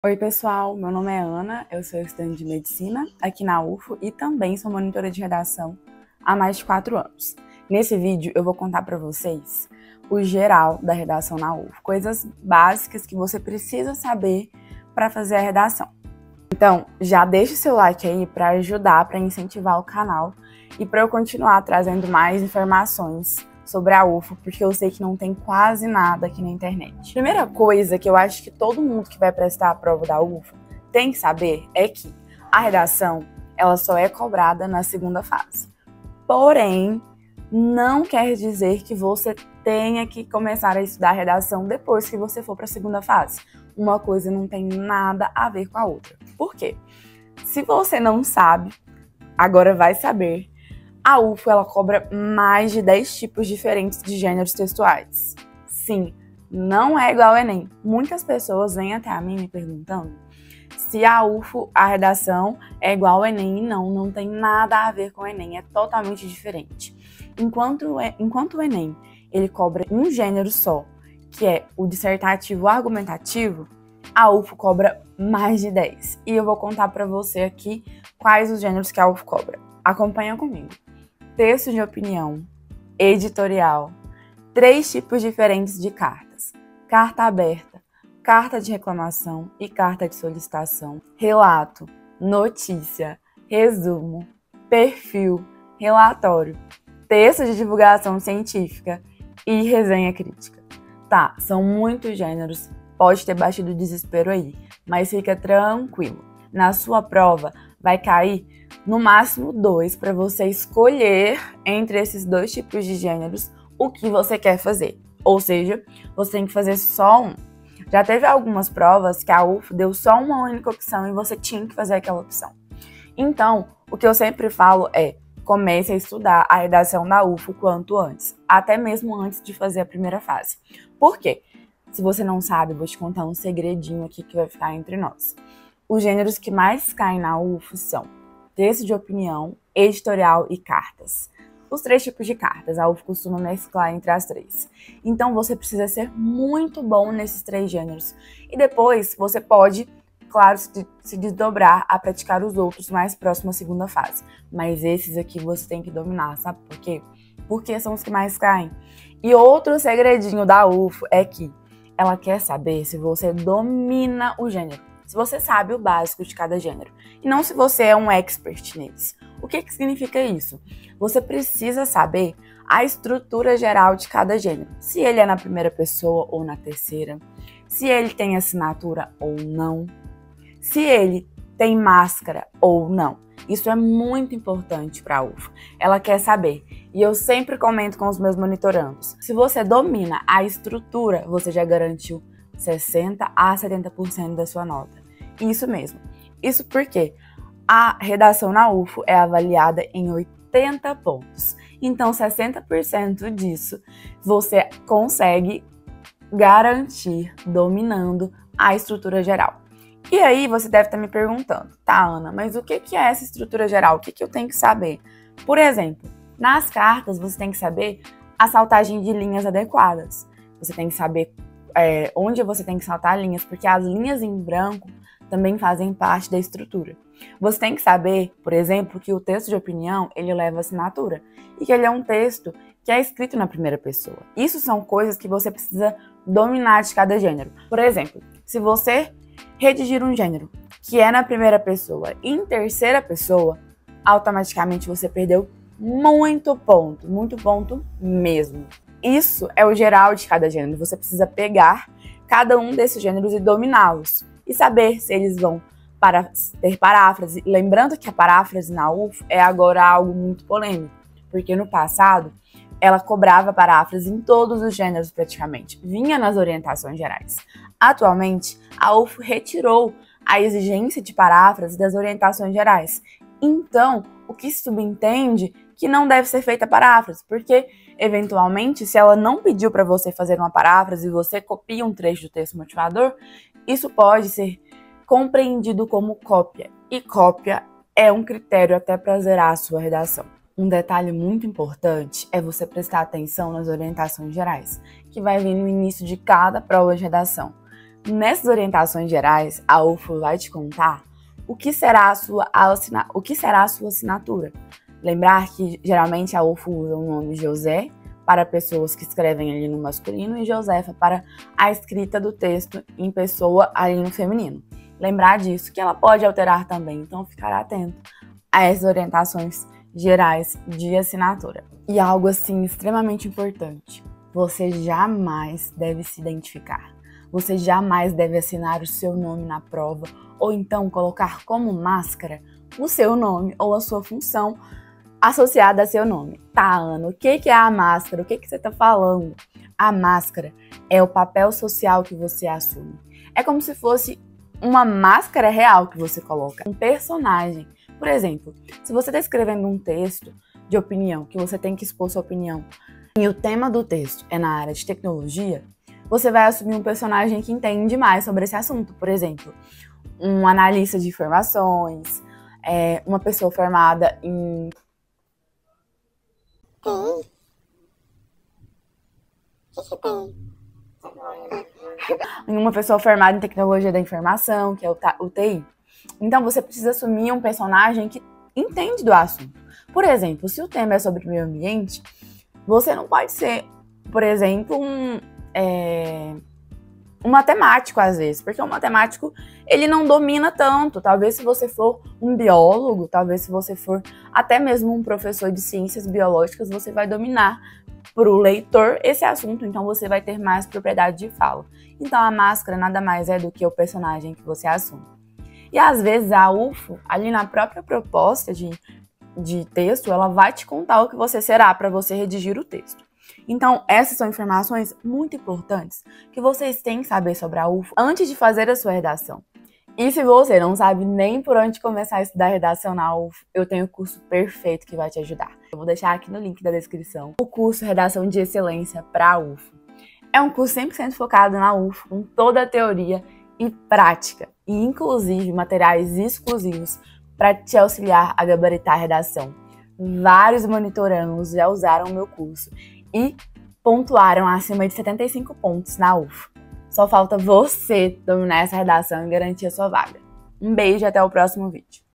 Oi pessoal, meu nome é Ana, eu sou estudante de Medicina aqui na UFO e também sou monitora de redação há mais de 4 anos. Nesse vídeo eu vou contar para vocês o geral da redação na UFO, coisas básicas que você precisa saber para fazer a redação. Então já deixa o seu like aí para ajudar, para incentivar o canal e para eu continuar trazendo mais informações sobre a UFO, porque eu sei que não tem quase nada aqui na internet. Primeira coisa que eu acho que todo mundo que vai prestar a prova da UFO tem que saber é que a redação ela só é cobrada na segunda fase. Porém, não quer dizer que você tenha que começar a estudar redação depois que você for para a segunda fase. Uma coisa não tem nada a ver com a outra. Por quê? Se você não sabe, agora vai saber. A UFO ela cobra mais de 10 tipos diferentes de gêneros textuais. Sim, não é igual ao Enem. Muitas pessoas vêm até a mim me perguntando se a UFO, a redação, é igual ao Enem. E não tem nada a ver com o Enem, é totalmente diferente. Enquanto o Enem ele cobra um gênero só, que é o dissertativo argumentativo, a UFO cobra mais de 10. E eu vou contar para você aqui quais os gêneros que a UFO cobra. Acompanha comigo. Texto de opinião, editorial, 3 tipos diferentes de cartas: carta aberta, carta de reclamação e carta de solicitação, relato, notícia, resumo, perfil, relatório, texto de divulgação científica e resenha crítica. Tá, são muitos gêneros, pode ter batido desespero aí, mas fica tranquilo. Na sua prova vai cair no máximo 2 para você escolher entre esses 2 tipos de gêneros o que você quer fazer. Ou seja, você tem que fazer só um. Já teve algumas provas que a UFO deu só uma única opção e você tinha que fazer aquela opção. Então, o que eu sempre falo é: comece a estudar a redação da UFO quanto antes, até mesmo antes de fazer a primeira fase. Por quê? Se você não sabe, eu vou te contar um segredinho aqui que vai ficar entre nós. Os gêneros que mais caem na UFO são texto de opinião, editorial e cartas. Os 3 tipos de cartas, a UFO costuma mesclar entre as 3. Então você precisa ser muito bom nesses 3 gêneros. E depois você pode, claro, se desdobrar a praticar os outros mais próximos à segunda fase. Mas esses aqui você tem que dominar, sabe por quê? Porque são os que mais caem. E outro segredinho da UFO é que ela quer saber se você domina o gênero, se você sabe o básico de cada gênero, e não se você é um expert neles. O que significa isso? Você precisa saber a estrutura geral de cada gênero, se ele é na primeira pessoa ou na terceira, se ele tem assinatura ou não, se ele tem máscara ou não. Isso é muito importante para a UFO. Ela quer saber. E eu sempre comento com os meus monitorandos: se você domina a estrutura, você já garantiu 60 a 70% da sua nota. Isso mesmo. Isso porque a redação na UFO é avaliada em 80 pontos. Então, 60% disso você consegue garantir dominando a estrutura geral. E aí você deve estar me perguntando: tá, Ana, mas o que é essa estrutura geral? O que eu tenho que saber? Por exemplo, nas cartas você tem que saber a saltagem de linhas adequadas. Você tem que saber onde você tem que saltar linhas, porque as linhas em branco também fazem parte da estrutura. Você tem que saber, por exemplo, que o texto de opinião ele leva assinatura e que ele é um texto que é escrito na primeira pessoa. Isso são coisas que você precisa dominar de cada gênero. Por exemplo, se você redigir um gênero que é na primeira pessoa e em terceira pessoa, automaticamente você perdeu muito ponto mesmo. Isso é o geral de cada gênero. Você precisa pegar cada um desses gêneros e dominá-los e saber se eles vão ter paráfrase. Lembrando que a paráfrase na UFO é agora algo muito polêmico, porque no passado ela cobrava paráfrase em todos os gêneros praticamente, vinha nas orientações gerais. Atualmente, a UFO retirou a exigência de paráfrase das orientações gerais. Então, o que se subentende que não deve ser feita paráfrase, porque, eventualmente, se ela não pediu para você fazer uma paráfrase e você copia um trecho do texto motivador, isso pode ser compreendido como cópia. E cópia é um critério até para zerar a sua redação. Um detalhe muito importante é você prestar atenção nas orientações gerais, que vai vir no início de cada prova de redação. Nessas orientações gerais, a UFO vai te contar o que será a sua assinatura. Lembrar que geralmente a UFO usa o nome José para pessoas que escrevem ali no masculino e Josefa para a escrita do texto em pessoa ali no feminino. Lembrar disso, que ela pode alterar também, então ficar atento a essas orientações gerais de assinatura. E algo assim extremamente importante, você jamais deve se identificar. Você jamais deve assinar o seu nome na prova ou então colocar como máscara o seu nome ou a sua função associada a seu nome. Tá, Ana, o que é a máscara? O que você tá falando? A máscara é o papel social que você assume. É como se fosse uma máscara real que você coloca. Um personagem. Por exemplo, se você está escrevendo um texto de opinião, que você tem que expor sua opinião, e o tema do texto é na área de tecnologia, você vai assumir um personagem que entende mais sobre esse assunto. Por exemplo, um analista de informações, uma pessoa formada em uma pessoa formada em tecnologia da informação, que é o TI. Então você precisa assumir um personagem que entende do assunto. Por exemplo, se o tema é sobre meio ambiente, você não pode ser, por exemplo, um matemático às vezes, porque o matemático ele não domina tanto. Talvez se você for um biólogo, talvez se você for até mesmo um professor de ciências biológicas, você vai dominar para o leitor esse assunto, então você vai ter mais propriedade de fala. Então a máscara nada mais é do que o personagem que você assume. E às vezes a UFO, ali na própria proposta de texto, ela vai te contar o que você será para você redigir o texto. Então, essas são informações muito importantes que vocês têm que saber sobre a UFO antes de fazer a sua redação. E se você não sabe nem por onde começar a estudar redação na UFO, eu tenho o curso perfeito que vai te ajudar. Eu vou deixar aqui no link da descrição o curso Redação de Excelência para a UFO. É um curso 100% focado na UFO, com toda a teoria e prática, e inclusive materiais exclusivos para te auxiliar a gabaritar a redação. Vários monitorandos já usaram o meu curso e pontuaram acima de 75 pontos na UFO. Só falta você dominar essa redação e garantir a sua vaga. Um beijo e até o próximo vídeo.